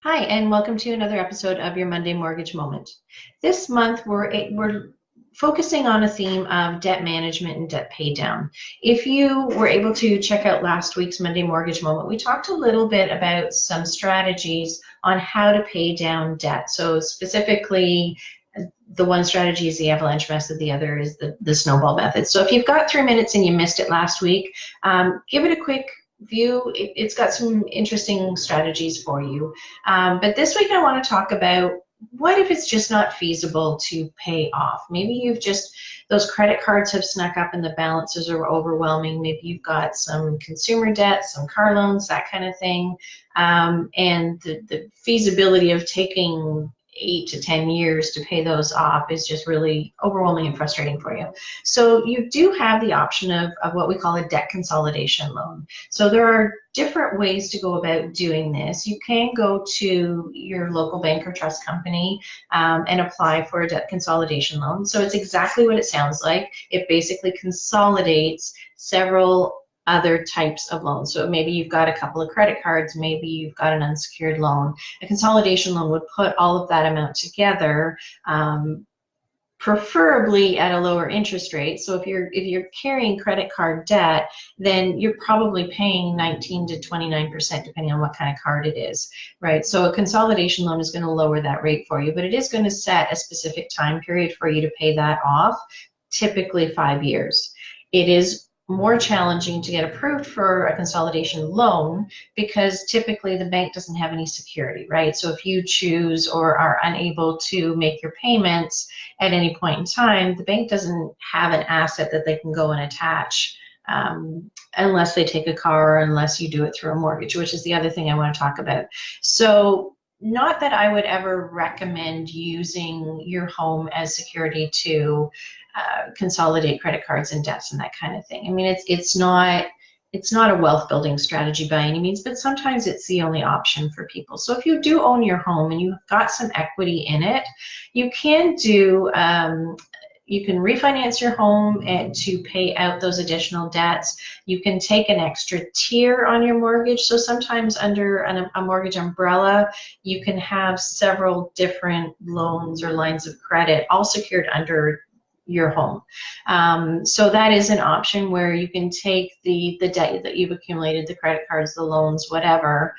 Hi, and welcome to another episode of your Monday Mortgage Moment. This month, we're focusing on a theme of debt management and debt pay down. If you were able to check out last week's Monday Mortgage Moment, we talked a little bit about some strategies on how to pay down debt. So specifically, the one strategy is the avalanche method, the other is the snowball method. So if you've got 3 minutes and you missed it last week, give it a quick view. It's got some interesting strategies for you. But this week I want to talk about what if it's just not feasible to pay off. Maybe those credit cards have snuck up and the balances are overwhelming. Maybe you've got some consumer debt, some car loans, that kind of thing. And the feasibility of taking 8 to 10 years to pay those off is just really overwhelming and frustrating for you. So you do have the option of what we call a debt consolidation loan. So there are different ways to go about doing this. You can go to your local bank or trust company and apply for a debt consolidation loan. So it's exactly what it sounds like. It basically consolidates several other types of loans. So maybe you've got a couple of credit cards, maybe you've got an unsecured loan. A consolidation loan would put all of that amount together, preferably at a lower interest rate. So if you're carrying credit card debt, then you're probably paying 19 to 29% depending on what kind of card it is, right? So a consolidation loan is going to lower that rate for you, but it is going to set a specific time period for you to pay that off, typically 5 years. It is more challenging to get approved for a consolidation loan because typically the bank doesn't have any security, right? So if you choose or are unable to make your payments at any point in time, the bank doesn't have an asset that they can go and attach unless they take a car or unless you do it through a mortgage, which is the other thing I want to talk about. So not that I would ever recommend using your home as security to consolidate credit cards and debts and that kind of thing. I mean, it's not a wealth building strategy by any means, but sometimes it's the only option for people. So if you do own your home and you've got some equity in it, you can you can refinance your home and to pay out those additional debts. You can take an extra tier on your mortgage. So sometimes under a mortgage umbrella, you can have several different loans or lines of credit all secured under your home. So that is an option where you can take the debt that you've accumulated, the credit cards, the loans, whatever,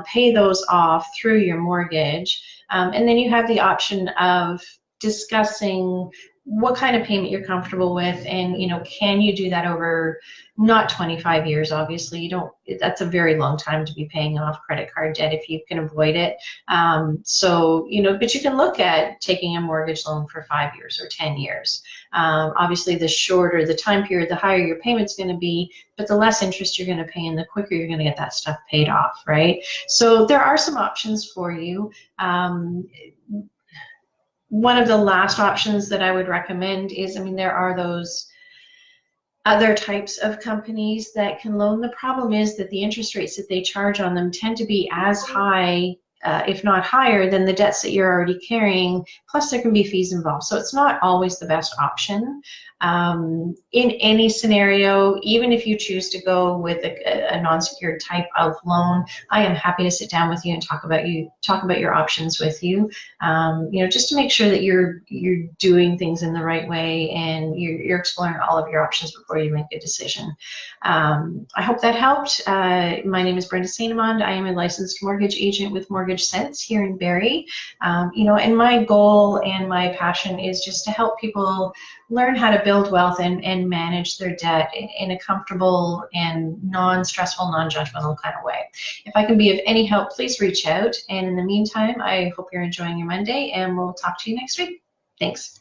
pay those off through your mortgage. And then you have the option of discussing what kind of payment you're comfortable with, and can you do that over not 25 years? Obviously, that's a very long time to be paying off credit card debt if you can avoid it. But you can look at taking a mortgage loan for 5 years or 10 years. Obviously, the shorter the time period, the higher your payment's going to be, but the less interest you're going to pay and the quicker you're going to get that stuff paid off, right? So there are some options for you. One of the last options that I would recommend is, there are those other types of companies that can loan. The problem is that the interest rates that they charge on them tend to be as high, if not higher, than the debts that you're already carrying, plus there can be fees involved. So it's not always the best option. In any scenario, even if you choose to go with a non-secured type of loan, I am happy to sit down with you and talk about your options with you. Just to make sure that you're doing things in the right way and you're exploring all of your options before you make a decision. I hope that helped. My name is Brenda St. Amand. I am a licensed mortgage agent with Mortgage Sense here in Barrie. And my goal and my passion is just to help people learn how to build wealth and manage their debt in a comfortable and non-stressful, non-judgmental kind of way. If I can be of any help, please reach out. And in the meantime, I hope you're enjoying your Monday, and we'll talk to you next week. Thanks.